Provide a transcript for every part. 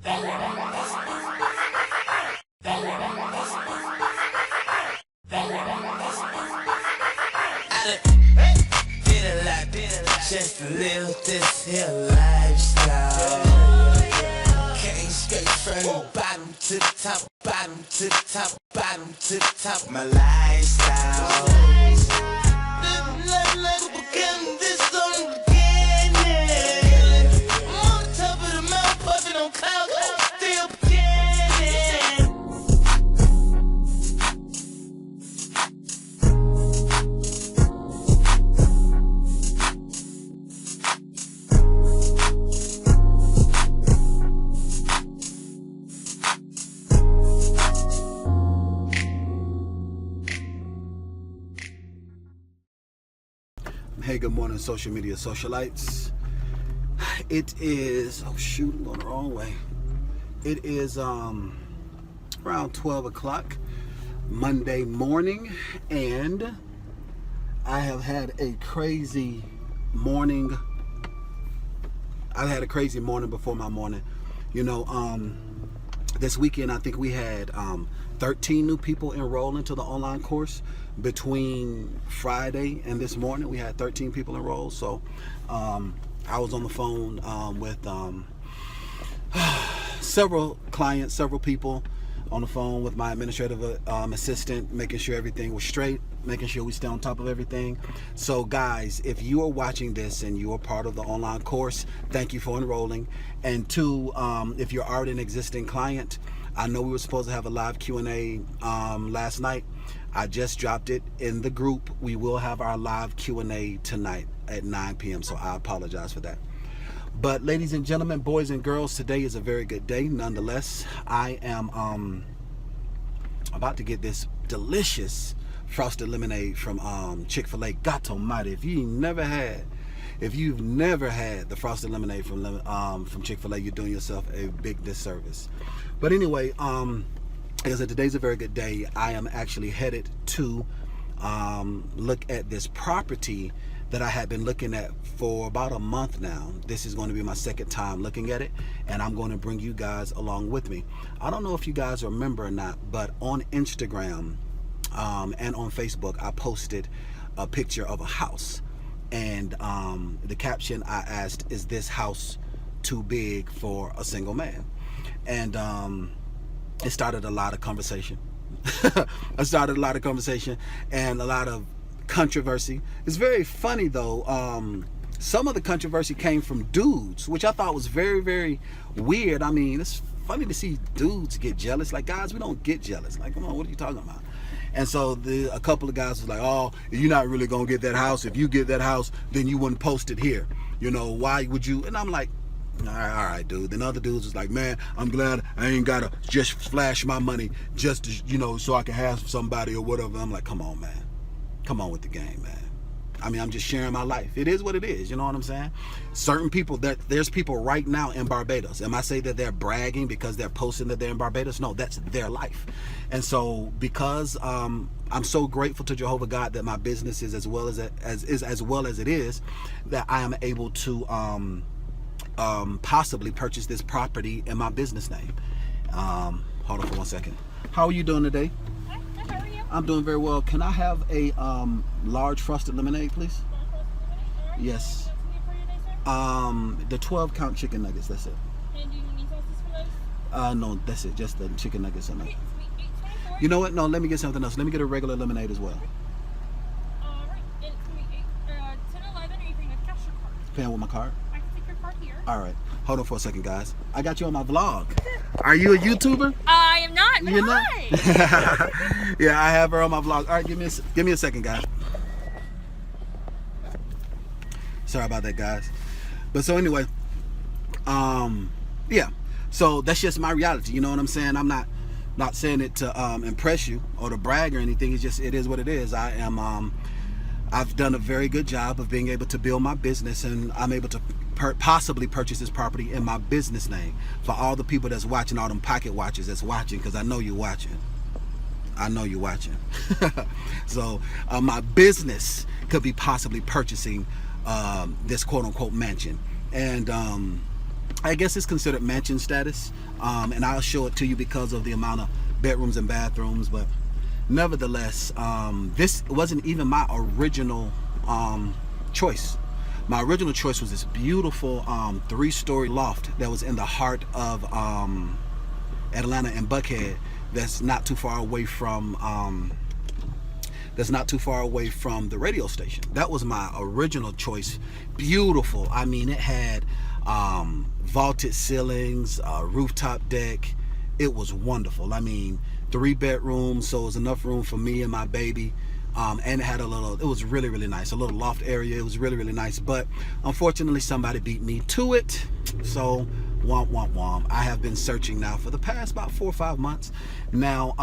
Just to live this here lifestyle. Came straight from the bottom to the top, bottom to the top, bottom to the top. My lifestyle. Living life like a beginning, this on the beginning. I'm on top of the mountain, puffing on clouds, I'm still beginning. Hey, good morning, social media socialites. It is, oh shoot, I'm going the wrong way. It is around 12 o'clock Monday morning, and I have had a crazy morning. I had a crazy morning before my morning. You know, this weekend I think we had 13 new people enroll into the online course. Between Friday and this morning, we had 13 people enrolled. So I was on the phone with several clients, several people on the phone with my administrative assistant, making sure everything was straight, making sure we stay on top of everything. So guys, if you are watching this and you are part of the online course, thank you for enrolling. And two, if you're already an existing client, I know we were supposed to have a live Q&A last night. I just dropped it in the group. We will have our live Q&A tonight at 9 p.m. So I apologize for that. But ladies and gentlemen, boys and girls, today is a very good day. Nonetheless, I am about to get this delicious frosted lemonade from Chick-fil-A. God almighty, if you've never had the frosted lemonade from Chick-fil-A, you're doing yourself a big disservice. But anyway, like I said, today's a very good day. I am actually headed to look at this property that I had been looking at for about a month now. This is going to be my second time looking at it, and I'm going to bring you guys along with me. I don't know if you guys remember or not, but on Instagram and on Facebook, I posted a picture of a house, and the caption I asked, is this house too big for a single man? And it started a lot of conversation. I started a lot of conversation and a lot of controversy. It's very funny though. Some of the controversy came from dudes, which I thought was very, very weird. I mean, it's funny to see dudes get jealous. Like, guys, we don't get jealous. Like, come on, what are you talking about? And so a couple of guys was like, oh, you're not really gonna get that house. If you get that house, then you wouldn't post it here. You know, why would you? And I'm like, all right, dude. Then other dudes was like, man, I'm glad I ain't gotta just flash my money just to, you know, so I can have somebody or whatever. I'm like, come on, man. Come on with the game, man. I mean, I'm just sharing my life. It is what it is. You know what I'm saying? Certain people, there's people right now in Barbados. Am I saying that they're bragging because they're posting that they're in Barbados? No, that's their life. And so because I'm so grateful to Jehovah God that my business is as well as it is, that I am able to possibly purchase this property in my business name. Hold on for 1 second. How are you doing today? Hi, how are you? I'm doing very well. Can I have a large frosted lemonade, please? Yes. The 12 count chicken nuggets, that's it. And do you need sauces for those? No, that's it. Just the chicken nuggets and that. Okay, sweet. 8.24. You know what? No, let me get something else. Let me get a regular lemonade as well. Alright, and it's going to be 10.11. Are you paying with cash or card? Paying with my card? I can take your card here. All right. Hold on for a second, guys. I got you on my vlog. Are you a YouTuber? I am not, but You're not? hi! Yeah, I have her on my vlog. All right, give me a second, guys. Sorry about that, guys. But so anyway, yeah. So that's just my reality. You know what I'm saying? I'm not saying it to impress you or to brag or anything. It's just, it is what it is. I've done a very good job of being able to build my business, and I'm able to possibly purchase this property in my business name. For all the people that's watching, all them pocket watchers that's watching, because I know you're watching. I know you're watching. So my business could be possibly purchasing this quote-unquote mansion. And I guess it's considered mansion status, and I'll show it to you because of the amount of bedrooms and bathrooms. But nevertheless, this wasn't even my original choice. My original choice was this beautiful 3-story loft that was in the heart of Atlanta and Buckhead. That's not too far away from the radio station. That was my original choice. Beautiful. I mean, it had vaulted ceilings, rooftop deck. It was wonderful. I mean, 3 bedrooms, so it was enough room for me and my baby. And it had it was really, really nice. A little loft area. It was really, really nice. But unfortunately, somebody beat me to it. So, womp, womp, womp. I have been searching now for the past about 4 or 5 months. Now,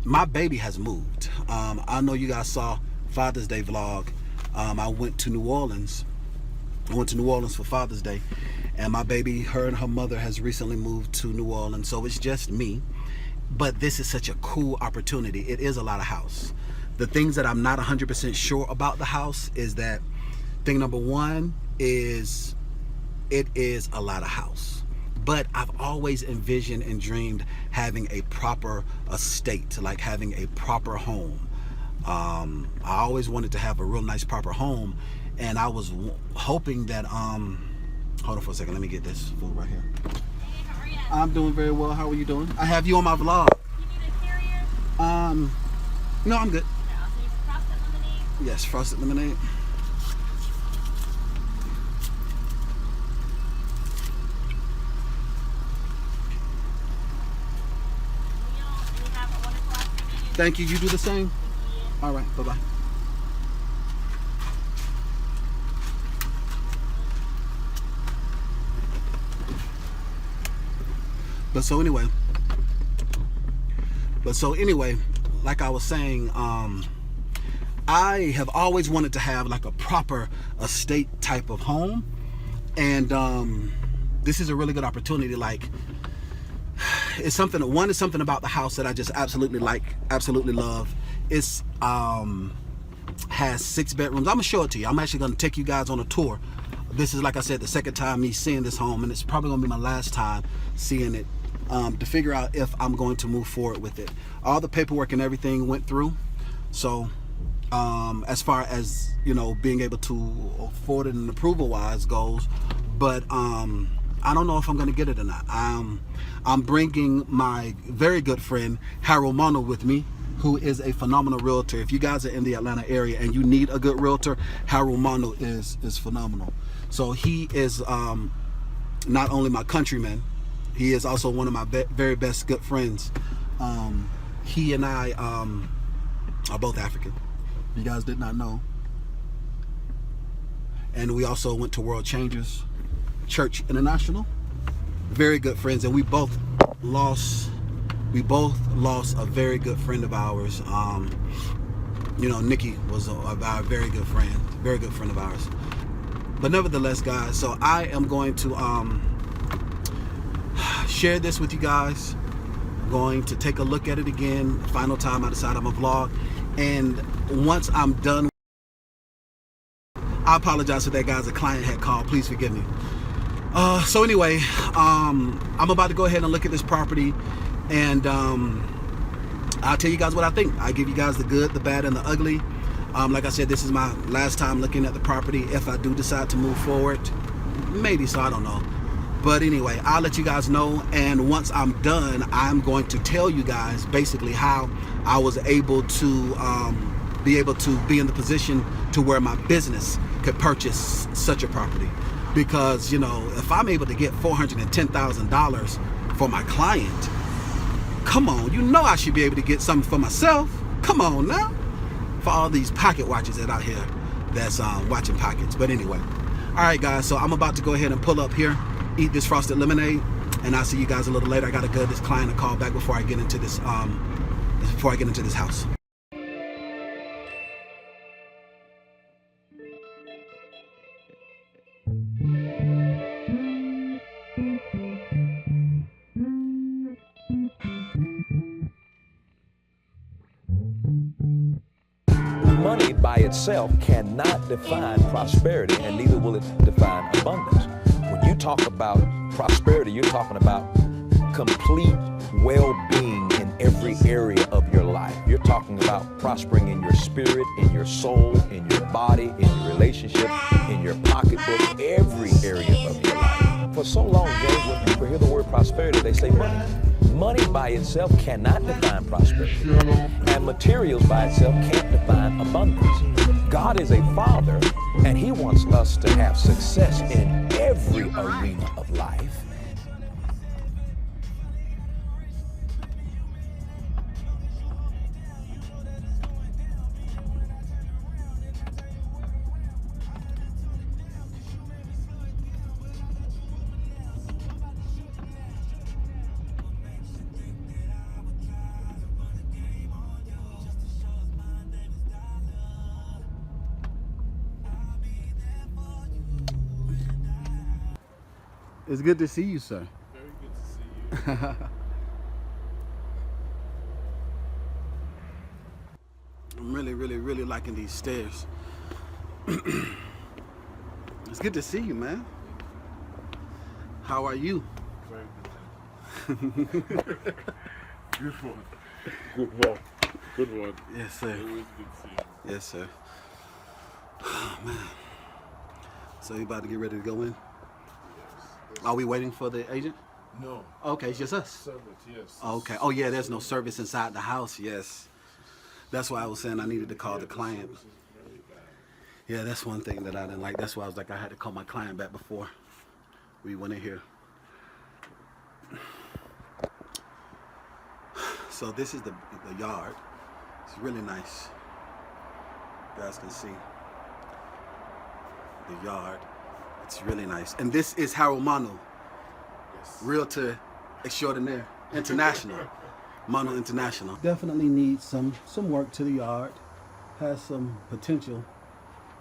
my baby has moved. I know you guys saw Father's Day vlog. I went to New Orleans. I went to New Orleans for Father's Day. And my baby, her and her mother has recently moved to New Orleans. So it's just me. But this is such a cool opportunity. It is a lot of house. The things that I'm not 100% sure about the house is that thing number one is it is a lot of house. But I've always envisioned and dreamed having a proper estate, like having a proper home. I always wanted to have a real nice proper home, and I was hoping that hold on for a second, let me get this food right here. Hey, how are you? I'm doing very well. How are you doing? I have you on my vlog. You need a carrier? No, I'm good. Okay, I'll send you some frosted lemonade. Yes, frosted lemonade. And you have a wonderful afternoon. Thank you. You do the same? Thank you. All right, bye-bye. But so anyway, like I was saying, I have always wanted to have like a proper estate type of home, and this is a really good opportunity. Like, it's something about the house that I just absolutely like, absolutely love. It's has 6 bedrooms. I'm gonna show it to you. I'm actually gonna take you guys on a tour. This is, like I said, the second time me seeing this home, and it's probably gonna be my last time seeing it, to figure out if I'm going to move forward with it. All the paperwork and everything went through, so as far as, you know, being able to afford it and approval wise goes, but I don't know if I'm going to get it or not. I'm bringing my very good friend Harold Monu with me, who is a phenomenal realtor. If you guys are in the Atlanta area and you need a good realtor, Harold Monu is phenomenal. So he is not only my countryman, he is also one of my very best good friends. He and I are both African. You guys did not know. And we also went to World Changers Church International. Very good friends, and we both lost a very good friend of ours. You know, Nikki was our very good friend of ours. But nevertheless, guys, so I am going to share this with you guys. I'm going to take a look at it again. Final time I decide I'm a vlog, and once I'm done, I apologize for that, guys. A client had called. Please forgive me. So anyway, I'm about to go ahead and look at this property, and I'll tell you guys what I think. I give you guys the good, the bad, and the ugly. Like I said, this is my last time looking at the property. If I do decide to move forward, maybe so, I don't know. But anyway, I'll let you guys know, and once I'm done, I'm going to tell you guys basically how I was able to be in the position to where my business could purchase such a property. Because, you know, if I'm able to get $410,000 for my client, come on, you know I should be able to get something for myself. Come on now. For all these pocket watchers that out here that's watching pockets. But anyway, all right, guys, so I'm about to go ahead and pull up here, eat this frosted lemonade, and I'll see you guys a little later. I gotta give this client a call back before I get into this house. Money by itself cannot define prosperity, and neither will it define abundance. When you talk about prosperity, you're talking about complete well-being in every area of your life. You're talking about prospering in your spirit, in your soul, in your body, in your relationship, in your pocketbook, every area of your life. For so long, James, when people hear the word prosperity, they say money. Money by itself cannot define prosperity, and materials by itself can't define abundance. God is a father, and he wants us to have success in every arena of life. It's good to see you, sir. Very good to see you. I'm really liking these stairs. It's good to see you, man. How are you? Very good. Good one. Good one. Good one. Yes, sir. Always good to see you. Yes, sir. Oh, man. So you about to get ready to go in? Yes. Are we waiting for the agent? No. Okay, it's just us. Service, yes. Okay. Oh, yeah, there's no service inside the house. Yes. That's why I was saying I needed to call the client. Service is very bad. Yeah, that's one thing that I didn't like. That's why I was like, I had to call my client back before we went in here. So this is the yard. It's really nice. You guys can see the yard. It's really nice. And this is Harold Monu, Yes. Realtor Extraordinaire International. Monu International. Definitely needs some work to the yard. Has some potential.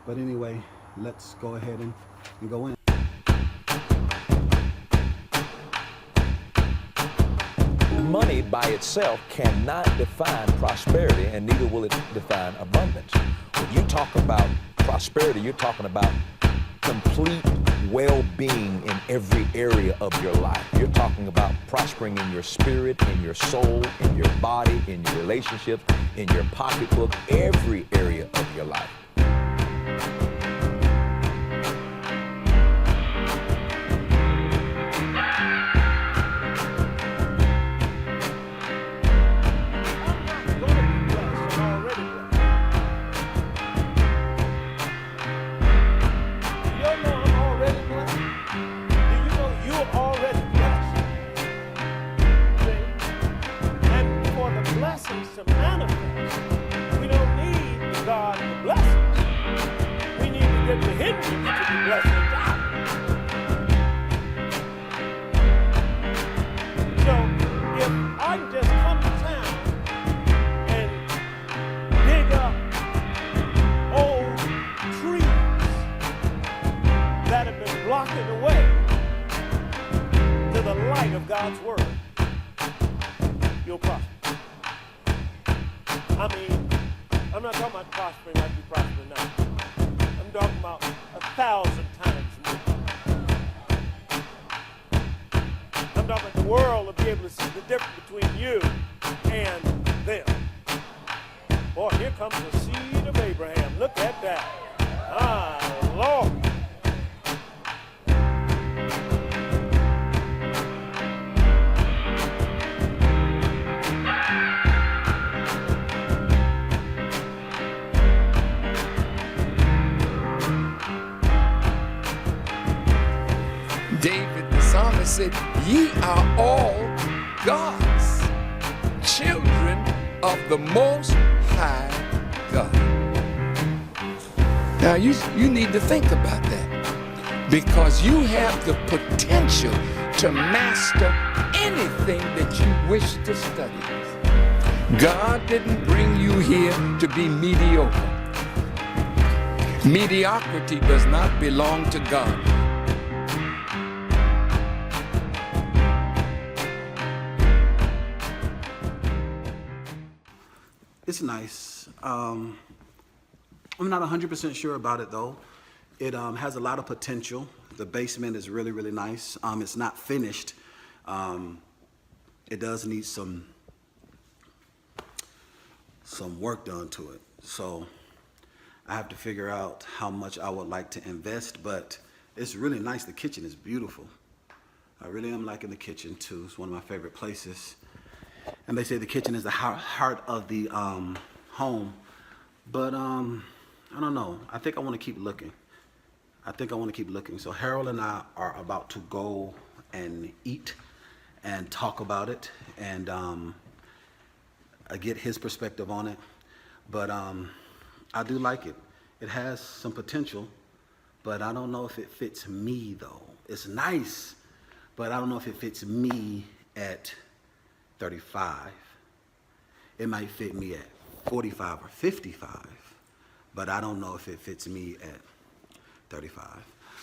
But anyway, let's go ahead and go in. Money by itself cannot define prosperity, and neither will it define abundance. When you talk about prosperity, you're talking about complete well-being in every area of your life. You're talking about prospering in your spirit, in your soul, in your body, in your relationships, in your pocketbook, every area of your life. God's word, you'll prosper. I mean, I'm not talking about prospering like you prosper now. I'm talking about 1,000 times more. I'm talking about the world will be able to see the difference between you and them. Boy, here comes the seed of Abraham. Look at that. Ah, Lord. David the psalmist said, ye are all God's children of the Most High God. Now you need to think about that, because you have the potential to master anything that you wish to study. God didn't bring you here to be mediocre. Mediocrity does not belong to God. It's nice. I'm not 100% sure about it though. It has a lot of potential. The basement is really, really nice. It's not finished. It does need some work done to it. So I have to figure out how much I would like to invest, but it's really nice. The kitchen is beautiful. I really am liking the kitchen too. It's one of my favorite places. And they say the kitchen is the heart of the home. But I don't know. I think I want to keep looking. So Harold and I are about to go and eat and talk about it and get his perspective on it. But I do like it. It has some potential, but I don't know if it fits me though. It's nice, but I don't know if it fits me at 35. It might fit me at 45 or 55, but I don't know if it fits me at 35.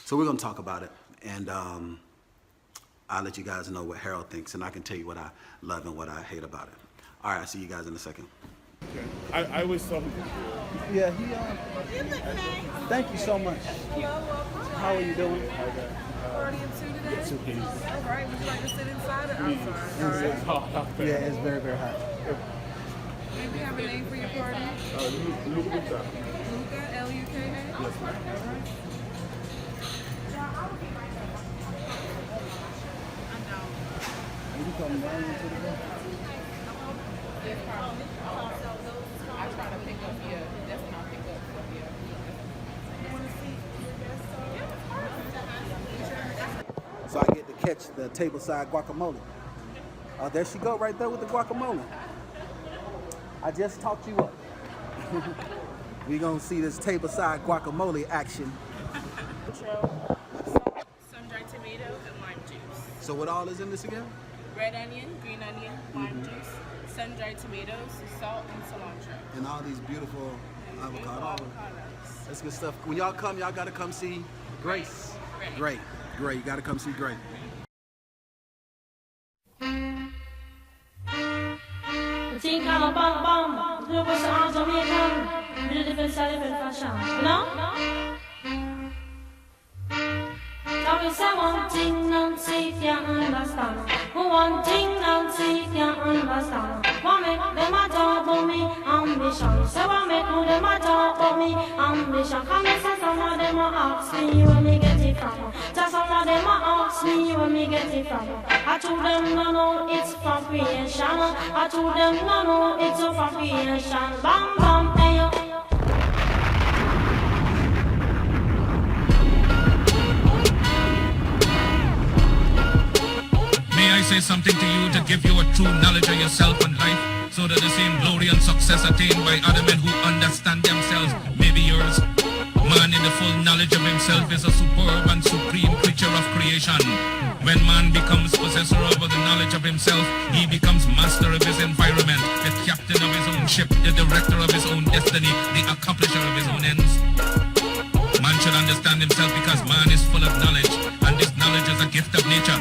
So we're gonna talk about it, and I'll let you guys know what Harold thinks, and I can tell you what I love and what I hate about it. All right, I'll see you guys in a second. Okay. I always saw him. Yeah, thank you so much. How are you doing? Party in two today? All right, would you like to sit inside or outside? All right. Yeah, it's very, very hot. Do you have a name for your party? Luca. Luca, L-U-K-A? Yes, ma'am. I try to pick up here. That's when I pick up from here. So I get to catch the tableside guacamole. Oh, there she go right there with the guacamole. I just talked you up. We're gonna see this tableside guacamole action. Sun-dried tomatoes and lime juice. So what all is in this again? Red onion, green onion, lime juice, sun-dried tomatoes, salt, and cilantro. And all these beautiful Beautiful avocados. avocados. That's good stuff. When y'all come, y'all gotta come see Grace. Great. You gotta come see Grace. I told them no, it's from creation. I told them no, it's from creation. Bam bam, ayo. May I say something to you to give you a true knowledge of yourself and life, so that the same glory and success attained by other men who understand themselves may be yours. Man in the full knowledge of himself is a superb and supreme creature of creation. When man becomes possessor of the knowledge of himself, he becomes master of his environment, the captain of his own ship, the director of his own destiny, the accomplisher of his own ends. Man should understand himself because man is full of knowledge, and this knowledge is a gift of nature.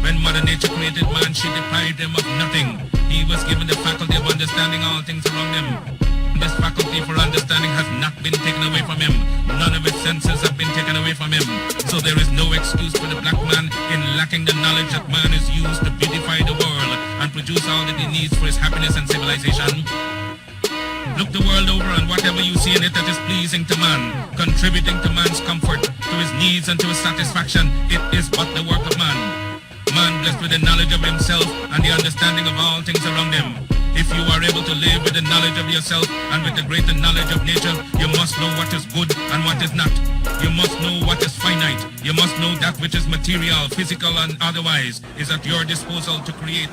When Mother Nature created man, she deprived him of nothing. He was given the faculty of understanding all things around him. This faculty for understanding has not been taken away from him. None of his senses have been taken away from him. So there is no excuse for the black man in lacking the knowledge that man is used to beautify the world and produce all that he needs for his happiness and civilization. Look the world over, and whatever you see in it that is pleasing to man, contributing to man's comfort, to his needs and to his satisfaction, it is but the work of man. Man blessed with the knowledge of himself and the understanding of all things around him. If you are able to live with the knowledge of yourself and with the greater knowledge of nature, you must know what is good and what is not. You must know what is finite. You must know that which is material, physical, and otherwise is at your disposal to create.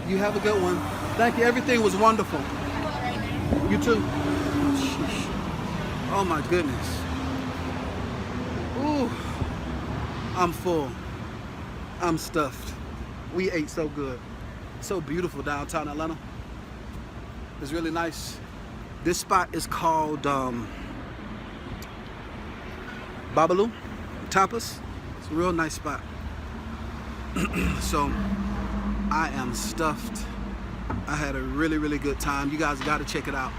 You have a good one. Thank you. Everything was wonderful. You too. Oh my goodness. Ooh. I'm full. I'm stuffed. We ate so good. So beautiful downtown Atlanta. It's really nice. This spot is called Babalu Tapas. It's a real nice spot. So I am stuffed. I had a really, really good time. You guys got to check it out.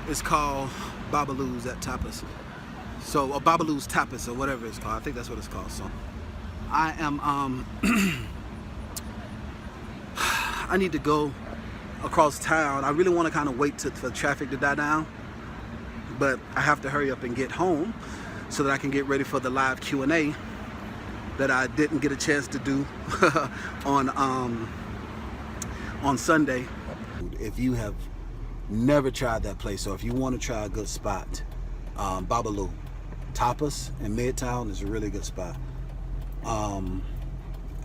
It's called Babalu's at Tapas. So, or Babalu's Tapas or whatever it's called. I think that's what it's called. So, I am, I need to go across town. I really want to kind of wait for traffic to die down, but I have to hurry up and get home so that I can get ready for the live Q&A that I didn't get a chance to do on Sunday. If you have never tried that place, or if you want to try a good spot, Babalu Tapas in Midtown is a really good spot.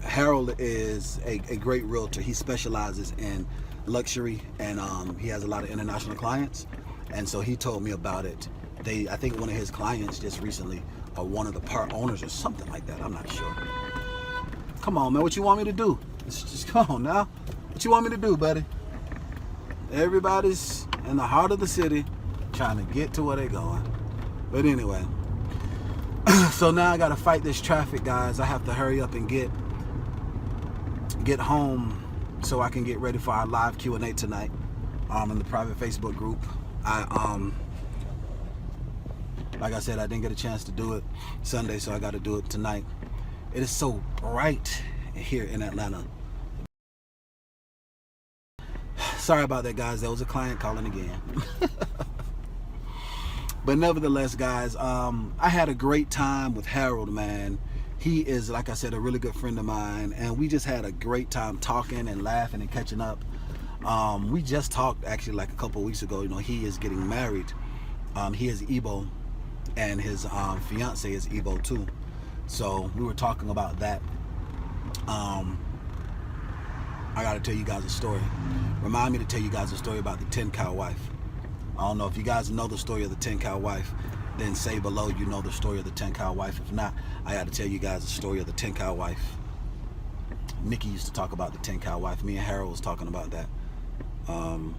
Harold is a great realtor. He specializes in luxury, and he has a lot of international clients, and so he told me about it. I think one of his clients just recently, or one of the part owners or something like that, I'm not sure. Come on, man, what you want me to do? Just come on now. What you want me to do, buddy? Everybody's in the heart of the city trying to get to where they're going. But anyway, so now I gotta fight this traffic, guys. I have to hurry up and get home so I can get ready for our live Q&A tonight in the private Facebook group. Like I said, I didn't get a chance to do it Sunday, so I got to do it tonight. It is so bright here in Atlanta. Sorry about that, guys. There was a client calling again. But nevertheless, guys, I had a great time with Harold, man. He is, like I said, a really good friend of mine, and we just had a great time talking and laughing and catching up. We just talked actually like a couple of weeks ago. You know, he is getting married. He is Igbo, and his fiance is Igbo too. So we were talking about that. I gotta tell you guys a story. Remind me to tell you guys a story about the 10-cow wife. I don't know if you guys know the story of the 10-cow wife, then say below you know the story of the 10-cow wife. If not, I gotta tell you guys the story of the 10-cow wife. Nikki used to talk about the 10-cow wife. Me and Harold was talking about that. And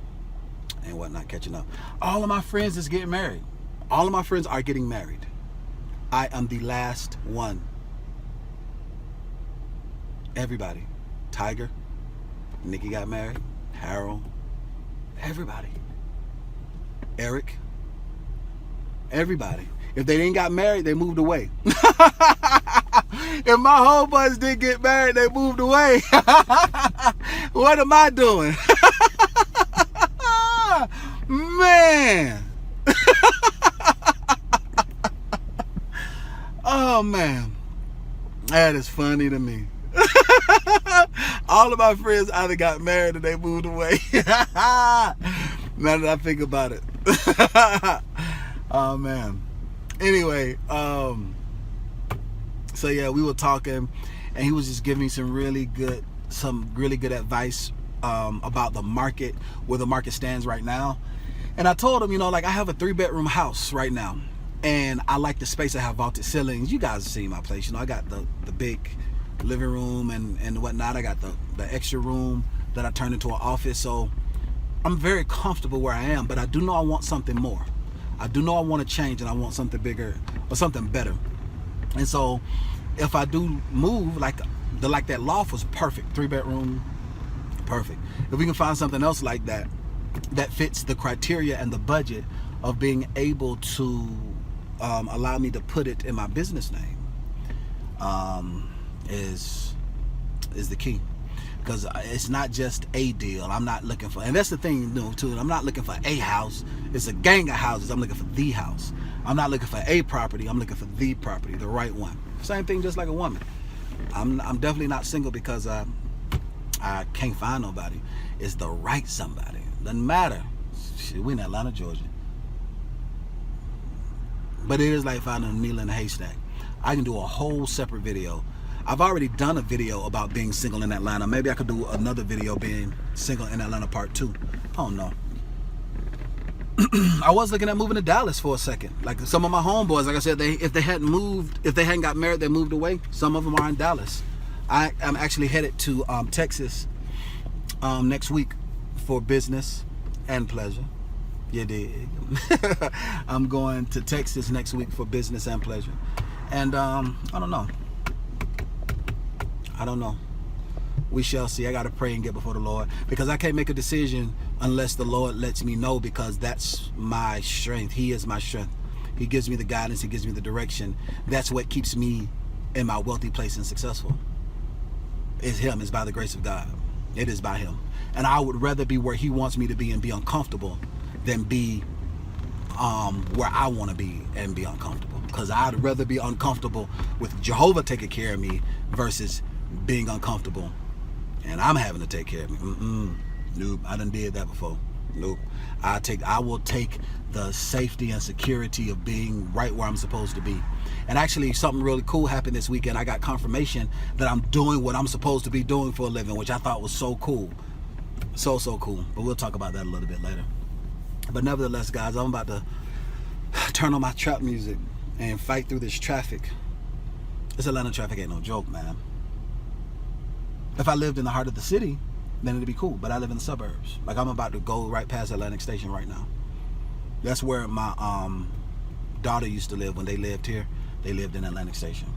whatnot, catching up. All of my friends is getting married. All of my friends are getting married. I am the last one. Everybody. Tiger, Nikki got married. Harold, everybody. Eric, everybody. If they didn't got married, they moved away. If my homeboys didn't get married, they moved away. What am I doing? Man. Oh man, that is funny to me. All of my friends either got married or they moved away. Now that I think about it. Oh man. Anyway, so yeah, we were talking, and he was just giving me some really good advice about the market, where the market stands right now. And I told him, you know, like, I have a 3-bedroom house right now, and I like the space. I have vaulted ceilings. You guys have seen my place. You know, I got the big living room and whatnot. I got the extra room that I turned into an office. So I'm very comfortable where I am, but I do know I want something more. I do know I want to change, and I want something bigger or something better. And so if I do move, like that loft was perfect, 3-bedroom, perfect. If we can find something else like that fits the criteria and the budget of being able to allow me to put it in my business name, is the key. Because it's not just a deal. I'm not looking for, and that's the thing, you know, too. I'm not looking for a house. It's a gang of houses. I'm looking for the house. I'm not looking for a property. I'm looking for the property, the right one. Same thing, just like a woman. I'm definitely not single because I can't find nobody. It's the right somebody. Doesn't matter. Shit, we in Atlanta, Georgia. But it is like finding a needle in a haystack. I can do a whole separate video. I've already done a video about being single in Atlanta. Maybe I could do another video being single in Atlanta part 2. I don't know. I was looking at moving to Dallas for a second. Like some of my homeboys, like I said, if they hadn't got married, they moved away. Some of them are in Dallas. I'm actually headed to Texas next week for business and pleasure. You dig? I'm going to Texas next week for business and pleasure. And I don't know. We shall see. I got to pray and get before the Lord, because I can't make a decision unless the Lord lets me know, because that's my strength. He is my strength. He gives me the guidance. He gives me the direction. That's what keeps me in my wealthy place and successful. It's him. It's by the grace of God. It is by him. And I would rather be where he wants me to be and be uncomfortable than be where I want to be and be uncomfortable. Because I'd rather be uncomfortable with Jehovah taking care of me versus being uncomfortable and I'm having to take care of me. Nope, I done did that before. Nope. I will take the safety and security of being right where I'm supposed to be. And actually, something really cool happened this weekend. I got confirmation that I'm doing what I'm supposed to be doing for a living, which I thought was so cool. So cool. But we'll talk about that a little bit later. But nevertheless, guys, I'm about to turn on my trap music and fight through this traffic. This Atlanta traffic ain't no joke, man. If I lived in the heart of the city, then it'd be cool. But I live in the suburbs. Like, I'm about to go right past Atlantic Station right now. That's where my daughter used to live when they lived here. They lived in Atlantic Station.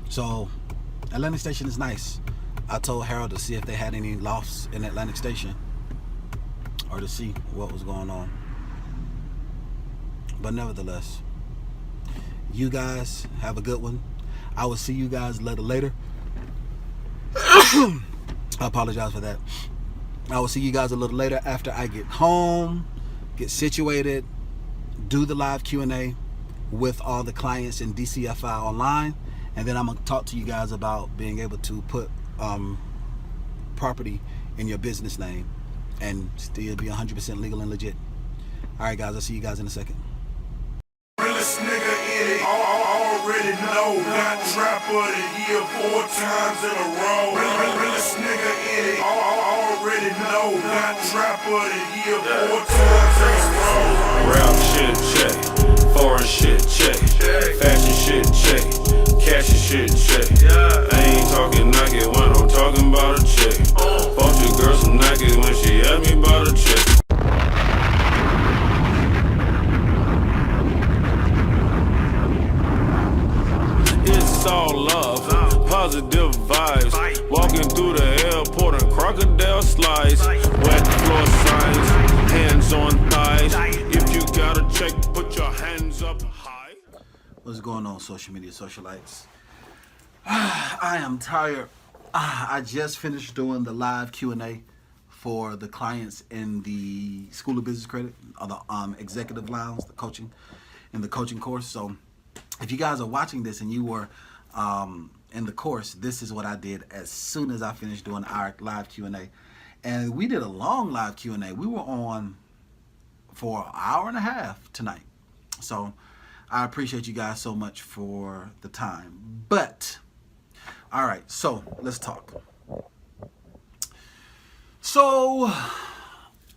So Atlantic Station is nice. I told Harold to see if they had any lofts in Atlantic Station or to see what was going on. But nevertheless, you guys have a good one. I will see you guys a little later. I apologize for that. I will see you guys a little later after I get home, get situated, do the live Q&A with all the clients in DCFI Online, and then I'm going to talk to you guys about being able to put property in your business name and still be 100% legal and legit. All right, guys, I'll see you guys in a second. Realest nigga in it, already know. Got trap of the year 4 times in a row. Realest nigga in it, already know. Got trap of the year 4 times in a row. Rap shit check, foreign shit check, fashion shit check, cash shit check. I ain't talking Nike when I'm talking about a check. Bought your girl some Nike when she asked me about a check. It's all love, positive vibes. Walking through the airport and crocodile slides. Wet floor signs, hands on thighs. If you got a check, put your hands up high. What's going on, social media socialites? I am tired. I just finished doing the live Q&A for the clients in the School of Business Credit, or the Executive Lounge, the coaching course. So if you guys are watching this and you were in the course, this is what I did as soon as I finished doing our live Q&A. And we did a long live Q&A. We were on for an hour and a half tonight. So I appreciate you guys so much for the time. But, all right, so let's talk. So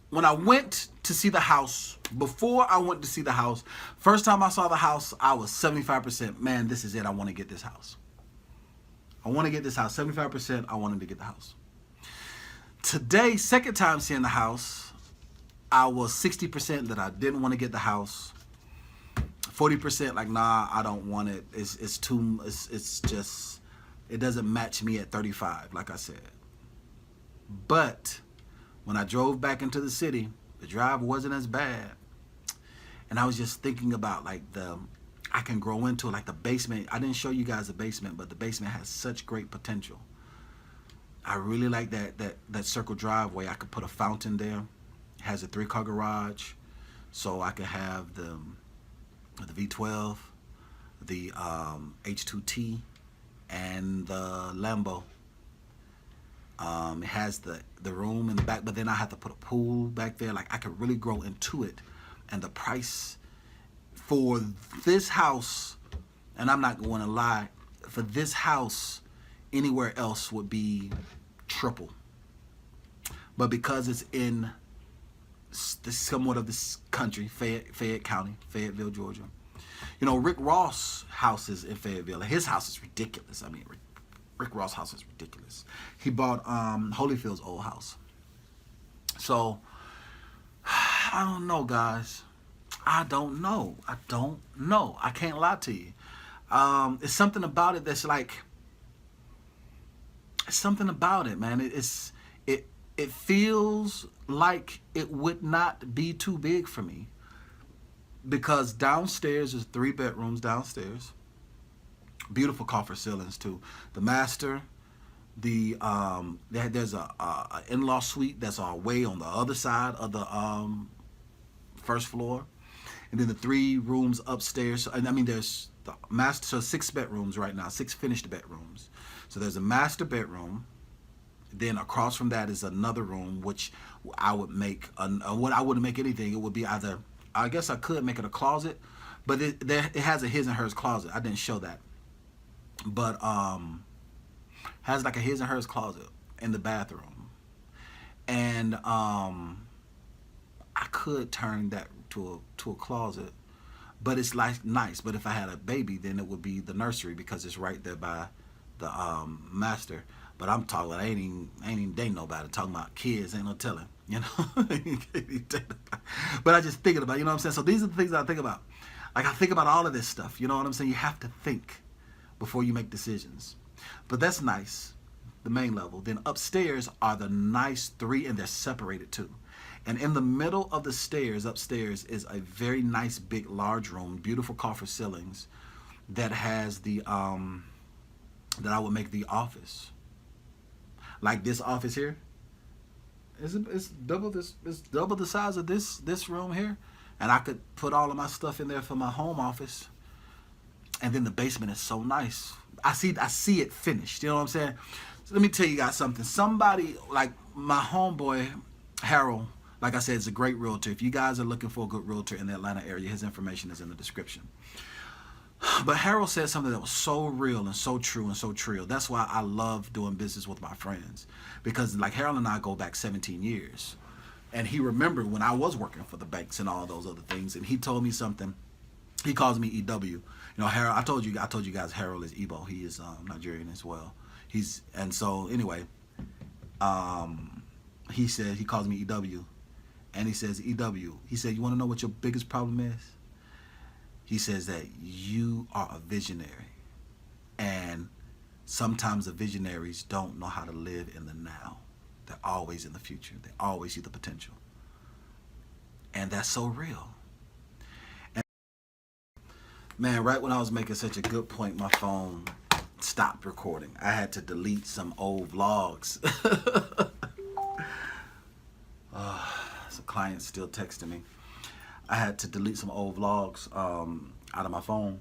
when I went to see the house, before I went to see the house, first time I saw the house, I was 75%, man, this is it. I want to get this house. I want to get this house. 75%, I wanted to get the house. Today, second time seeing the house, I was 60% that I didn't want to get the house. 40% like, nah, I don't want it. It's just, it doesn't match me at 35, like I said. But when I drove back into the city, the drive wasn't as bad. And I was just thinking about like I can grow into like the basement. I didn't show you guys the basement, but the basement has such great potential. I really like that circle driveway. I could put a fountain there. It has a 3-car garage. So I could have the V12, the H2T, and the Lambo. It has the room in the back, but then I have to put a pool back there. Like, I could really grow into it. And the price for this house, and I'm not going to lie, for this house, anywhere else would be triple. But because it's in somewhat of this country, Fayette County, Fayetteville, Georgia. You know, Rick Ross' house is in Fayetteville. His house is ridiculous. I mean, Rick Ross' house is ridiculous. He bought Holyfield's old house. So, I don't know, guys. I don't know. I can't lie to you. It's something about it that's like, it's something about it, man. It feels like it would not be too big for me. because downstairs is 3 bedrooms downstairs. Beautiful coffer ceilings too. The master, there's a in-law suite that's way on the other side of the first floor, and then the 3 rooms upstairs. And I mean, there's the master, so 6 bedrooms right now, 6 finished bedrooms. So there's a master bedroom. Then across from that is another room, which I would make. What I wouldn't make anything. It would be either, I guess I could make it a closet, but it has a his and hers closet. I didn't show that, but has like a his and hers closet in the bathroom, and I could turn that to a closet, but it's like nice. But if I had a baby, then it would be the nursery because it's right there by the master. But I'm talking, I ain't even dating nobody. Talking about kids, ain't no telling, you know. But I just thinking about, you know what I'm saying. So these are the things that I think about. Like I think about all of this stuff. You know what I'm saying. You have to think before you make decisions. But that's nice, the main level. Then upstairs are the nice 3, and they're separated too. And in the middle of the stairs, upstairs, is a very nice, big, large room, beautiful coffer ceilings, that has the that I would make the office. Like this office here, it's double this. It's double the size of this room here, and I could put all of my stuff in there for my home office. And then the basement is so nice. I see it finished. You know what I'm saying? So let me tell you guys something. Somebody like my homeboy Harold, like I said, is a great realtor. If you guys are looking for a good realtor in the Atlanta area, his information is in the description. But Harold said something that was so real and so true and so trill. That's why I love doing business with my friends. Because like Harold and I go back 17 years. And he remembered when I was working for the banks and all those other things. And he told me something. He calls me EW. You know, Harold, I told you guys Harold is Igbo. He is Nigerian as well. And so anyway, he said, he calls me EW. And he says, EW, he said, you want to know what your biggest problem is? He says that you are a visionary, and sometimes the visionaries don't know how to live in the now. They're always in the future. They always see the potential. And that's so real. And man, right when I was making such a good point, my phone stopped recording. I had to delete some old vlogs. Some clients still texting me. I had to delete some old vlogs out of my phone.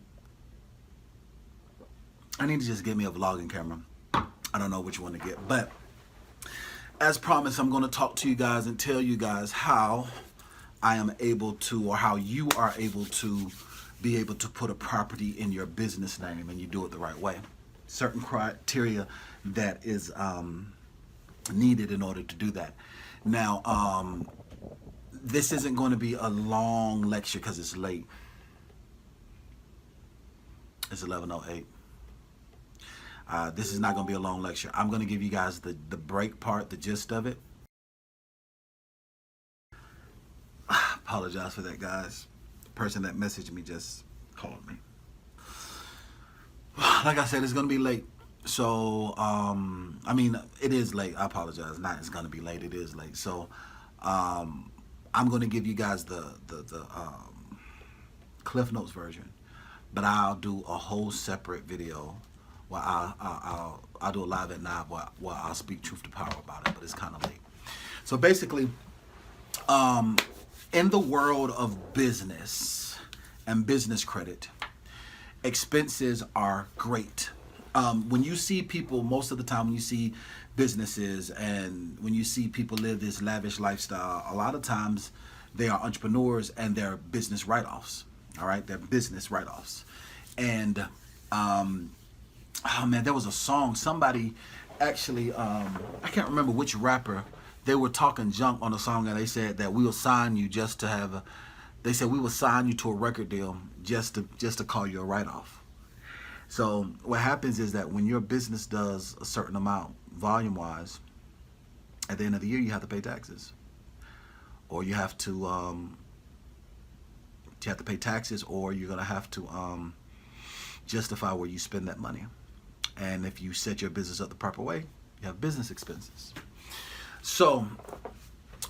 I need to just get me a vlogging camera. I don't know which one to get, but as promised, I'm going to talk to you guys and tell you guys how I am able to, or how you are able to be able to put a property in your business name, and you do it the right way. Certain criteria that is needed in order to do that. Now, this isn't going to be a long lecture because it's late. It's 11:08. This is not going to be a long lecture. I'm going to give you guys the break part, the gist of it. Apologize for that, guys. The person that messaged me just called me. Like I said, it's going to be late. So, I mean, it is late. I apologize. Not it's going to be late. It is late. So, I'm going to give you guys the Cliff Notes version, but I'll do a whole separate video where I'll do a live at night where I'll speak truth to power about it, but it's kind of late. So basically, in the world of business and business credit, expenses are great. When you see people, most of the time when you see businesses and when you see people live this lavish lifestyle, a lot of times they are entrepreneurs and they're business write-offs. All right, they're business write-offs. And oh man, there was a song, somebody actually, I can't remember which rapper, they were talking junk on a song, and they said that we will sign you just to have they said we will sign you to a record deal just to call you a write-off. So what happens is that when your business does a certain amount, volume-wise, at the end of the year, you have to pay taxes, or you have to pay taxes, or you're gonna have to justify where you spend that money. And if you set your business up the proper way, you have business expenses. So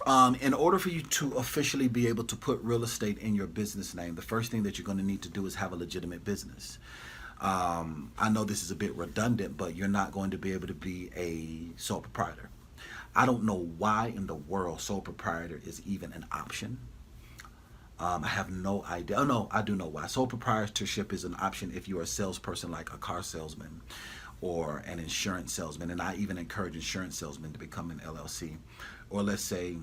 In order for you to officially be able to put real estate in your business name, the first thing that you're going to need to do is have a legitimate business. I know this is a bit redundant, but you're not going to be able to be a sole proprietor. I don't know why in the world sole proprietor is even an option. I have no idea. Oh no, I do know why. Sole proprietorship is an option if you're a salesperson, like a car salesman or an insurance salesman. And I even encourage insurance salesmen to become an LLC. Or let's say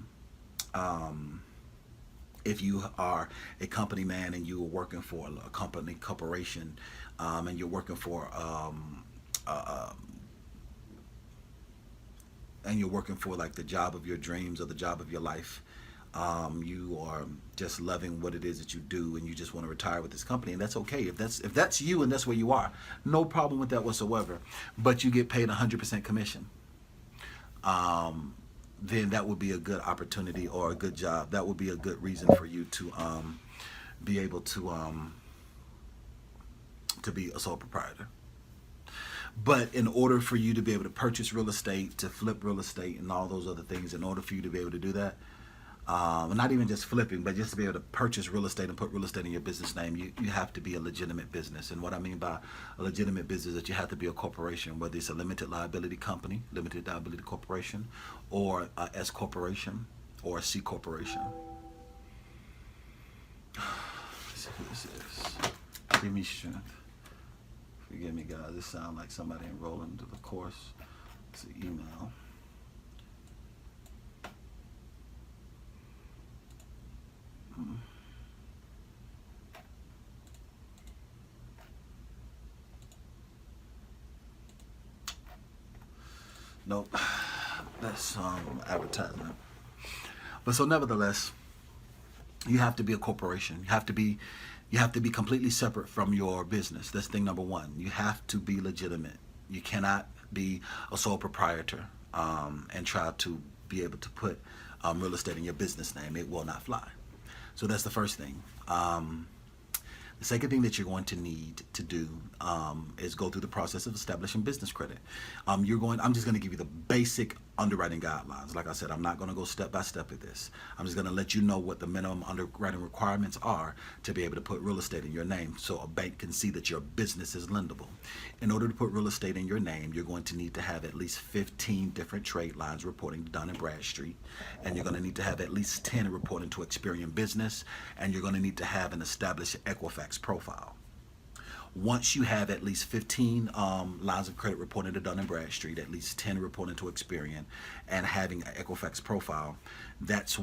if you are a company man and you are working for a corporation, and you're working for and you're working for like the job of your dreams or the job of your life. You are just loving what it is that you do, and you just want to retire with this company, and that's okay. If that's you and that's where you are, no problem with that whatsoever. But you get paid 100% commission. Then that would be a good opportunity or a good job. That would be a good reason for you to be able to be a sole proprietor. But in order for you to be able to purchase real estate, to flip real estate, and all those other things, in order for you to be able to do that, not even just flipping, but just to be able to purchase real estate and put real estate in your business name, you have to be a legitimate business. And what I mean by a legitimate business is that you have to be a corporation, whether it's a limited liability company, limited liability corporation, or a S corporation, or a C corporation. Let's see who this is. Give me strength. Forgive me, guys. This sounds like somebody enrolling into the course. It's an email. Nope, that's advertisement. But so nevertheless, you have to be a corporation. You have to be completely separate from your business. That's thing number one. You have to be legitimate. You cannot be a sole proprietor and try to be able to put real estate in your business name. It will not fly. So that's the first thing. The second thing that you're going to need to do is go through the process of establishing business credit. I'm just going to give you the basic underwriting guidelines. Like I said, I'm not going to go step by step with this. I'm just going to let you know what the minimum underwriting requirements are to be able to put real estate in your name, so a bank can see that your business is lendable. In order to put real estate in your name, you're going to need to have at least 15 different trade lines reporting to Dun & Bradstreet, and you're going to need to have at least 10 reporting to Experian Business, and you're going to need to have an established Equifax profile. Once you have at least 15 lines of credit reported to Dun & Bradstreet, at least 10 reported to Experian, and having an Equifax profile, that's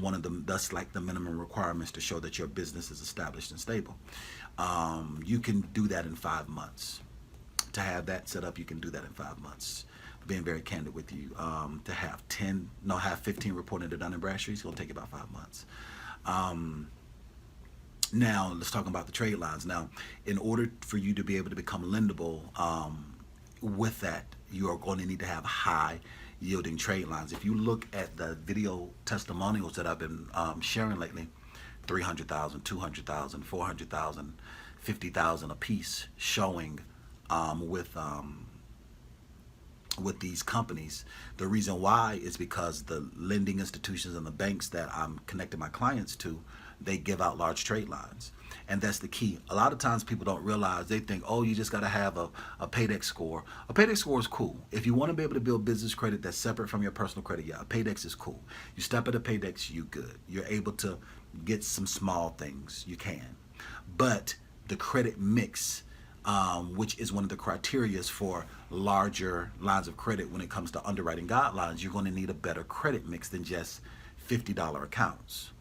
like the minimum requirements to show that your business is established and stable. You can do that in 5 months. To have that set up, you can do that in 5 months. Being very candid with you, to have 15 reported to Dun & Bradstreet, it's going to take about 5 months. Now, let's talk about the trade lines. Now, in order for you to be able to become lendable with that, you are going to need to have high yielding trade lines. If you look at the video testimonials that I've been sharing lately, 300,000, 200,000, 400,000, 50,000 a piece, showing with these companies. The reason why is because the lending institutions and the banks that I'm connecting my clients to, they give out large trade lines. And that's the key. A lot of times people don't realize, they think, oh, you just got to have a Paydex score. A Paydex score is cool. If you want to be able to build business credit that's separate from your personal credit, yeah, a Paydex is cool. You step at a Paydex, you good. You're able to get some small things. You can. But the credit mix, which is one of the criterias for larger lines of credit when it comes to underwriting guidelines, you're going to need a better credit mix than just $50 accounts.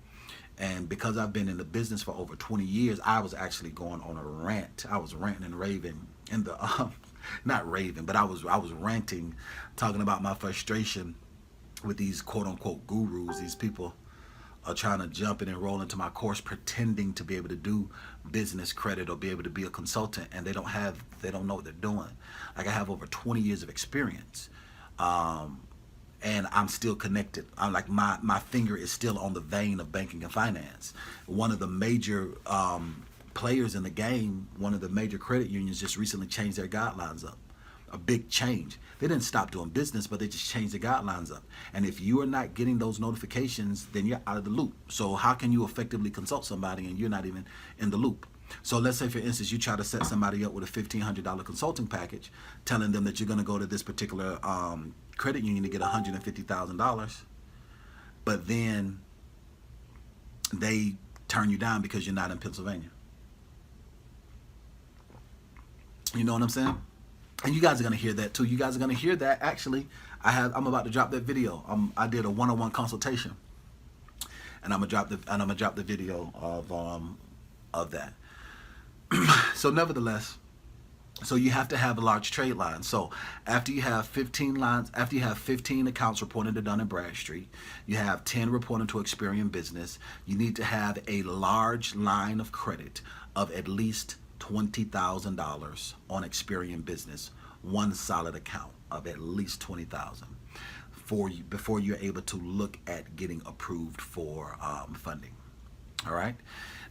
And because I've been in the business for over 20 years, I was actually going on a rant. I was ranting and raving in the, not raving, but I was ranting, talking about my frustration with these quote unquote gurus. These people are trying to jump and enroll into my course, pretending to be able to do business credit or be able to be a consultant, and they don't know what they're doing. Like, I have over 20 years of experience. And I'm still connected. I'm like, my finger is still on the vein of banking and finance. One of the major players in the game, one of the major credit unions, just recently changed their guidelines up. a big change. They didn't stop doing business, but they just changed the guidelines up. And if you are not getting those notifications, then you're out of the loop. So how can you effectively consult somebody and you're not even in the loop? So let's say, for instance, you try to set somebody up with a $1,500 consulting package, telling them that you're going to go to this particular credit union to get $150,000, but then they turn you down because you're not in Pennsylvania. You know what I'm saying? And you guys are going to hear that too. You guys are going to hear that. Actually, I'm about to drop that video. I did a one-on-one consultation, and I'm gonna drop the video of that. So nevertheless, so you have to have a large trade line. So after you have 15 lines, after you have 15 accounts reporting to Dun & Bradstreet, you have 10 reporting to Experian Business, you need to have a large line of credit of at least $20,000 on Experian Business, one solid account of at least $20,000 before you're able to look at getting approved for funding. All right.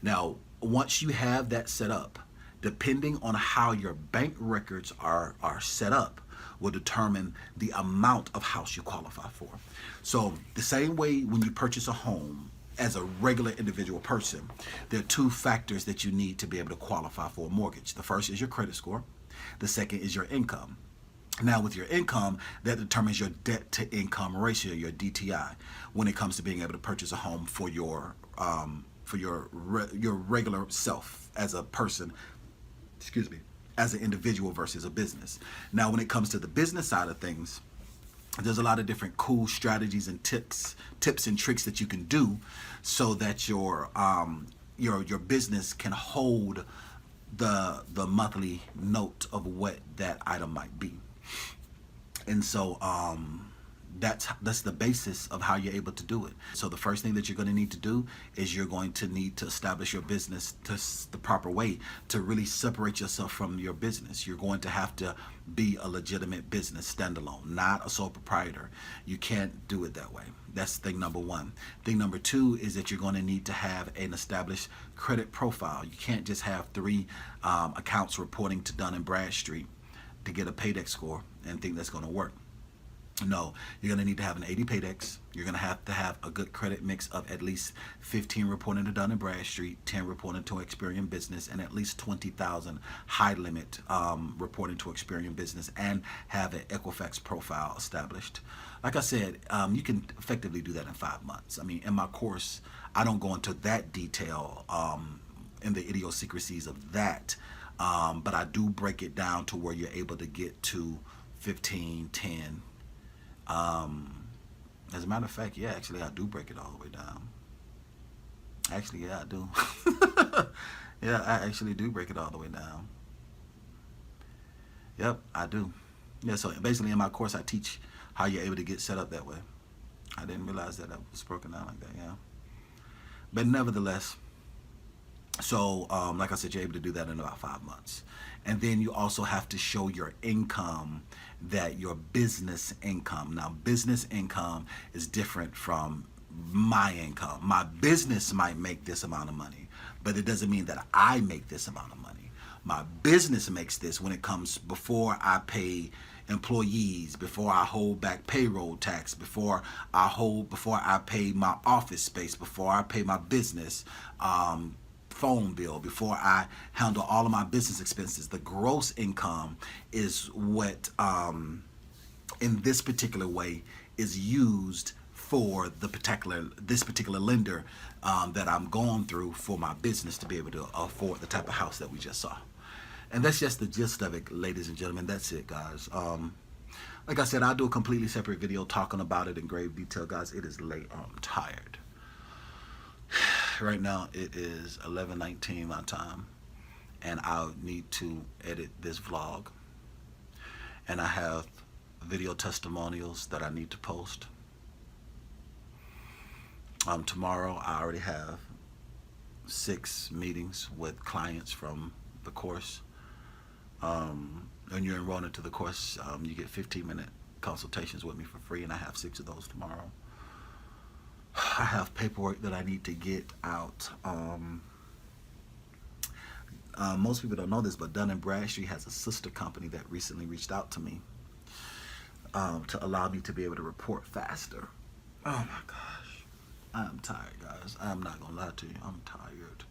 Now, once you have that set up, depending on how your bank records are set up, will determine the amount of house you qualify for. So the same way when you purchase a home as a regular individual person, there are two factors that you need to be able to qualify for a mortgage. The first is your credit score. The second is your income. Now, with your income, that determines your debt to income ratio, your DTI, when it comes to being able to purchase a home for your regular self as a person, as an individual versus a business. Now, when it comes to the business side of things, there's a lot of different cool strategies and tips and tricks that you can do so that your business can hold the monthly note of what that item might be. And so that's the basis of how you're able to do it. So the first thing that you're going to need to do is you're going to need to establish your business the proper way to really separate yourself from your business. You're going to have to be a legitimate business standalone, not a sole proprietor. You can't do it that way. That's thing number one. Thing number two is that you're going to need to have an established credit profile. You can't just have 3 accounts reporting to Dun & Bradstreet to get a Paydex score and think that's going to work. No, you're going to need to have an 80 Paydex. You're going to have a good credit mix of at least 15 reporting to Dun & Bradstreet, 10 reporting to Experian Business, and at least 20,000 high limit reporting to Experian Business, and have an Equifax profile established. Like I said, you can effectively do that in 5 months. I mean, in my course, I don't go into that detail in the idiosyncrasies of that, but I do break it down to where you're able to get to 15, 10. As a matter of fact, yeah, actually I do break it all the way down. Actually, yeah, I do. Yeah, I actually do break it all the way down. Yep, I do. Yeah, so basically in my course I teach how you're able to get set up that way. I didn't realize that was broken down like that, yeah. But nevertheless, so like I said, you're able to do that in about 5 months. And then you also have to show your income, that your business income. Now, business income is different from my income. My business might make this amount of money, but it doesn't mean that I make this amount of money. My business makes this when it comes before I pay employees, before I hold back payroll tax, before I pay my office space, before I pay my business phone bill, before I handle all of my business expenses. The gross income is what in this particular way is used for this particular lender that I'm going through for my business to be able to afford the type of house that we just saw. And that's just the gist of it, ladies and gentlemen. That's it, guys. Like I said, I'll do a completely separate video talking about it in grave detail, guys. It is late. I'm tired. Right now it is 11:19 my time, and I need to edit this vlog, and I have video testimonials that I need to post. Tomorrow I already have 6 meetings with clients from the course. When you're enrolled into the course, you get 15-minute consultations with me for free, and I have 6 of those tomorrow. I have paperwork that I need to get out. most people don't know this, but Dun & Bradstreet has a sister company that recently reached out to me to allow me to be able to report faster. Oh my gosh, I'm tired, guys. I'm not gonna lie to you, I'm tired.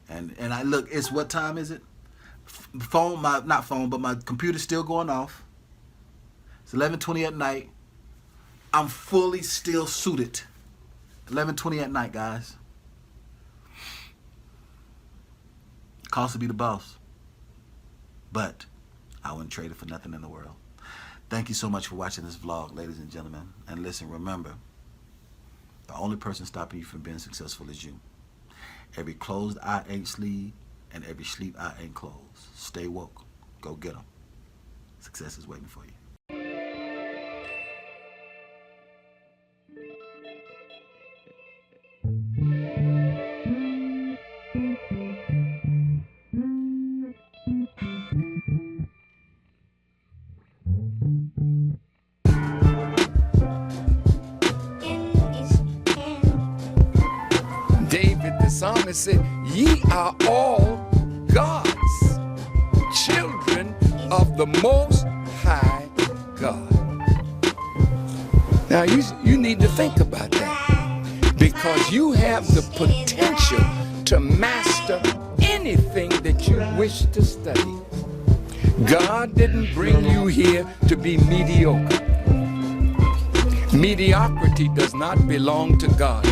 And I look, it's what time is it? My computer's still going off. It's 11:20 at night. I'm fully still suited. 11:20 at night, guys. Cost to be the boss. But I wouldn't trade it for nothing in the world. Thank you so much for watching this vlog, ladies and gentlemen. And listen, remember, the only person stopping you from being successful is you. Every closed eye ain't sleep, and every sleep eye ain't closed. Stay woke. Go get them. Success is waiting for you. David the psalmist said, ye are all God's children of the Most High God. Now you need to think about that, because you have the potential to master anything that you wish to study. God didn't bring you here to be mediocre. Mediocrity does not belong to God.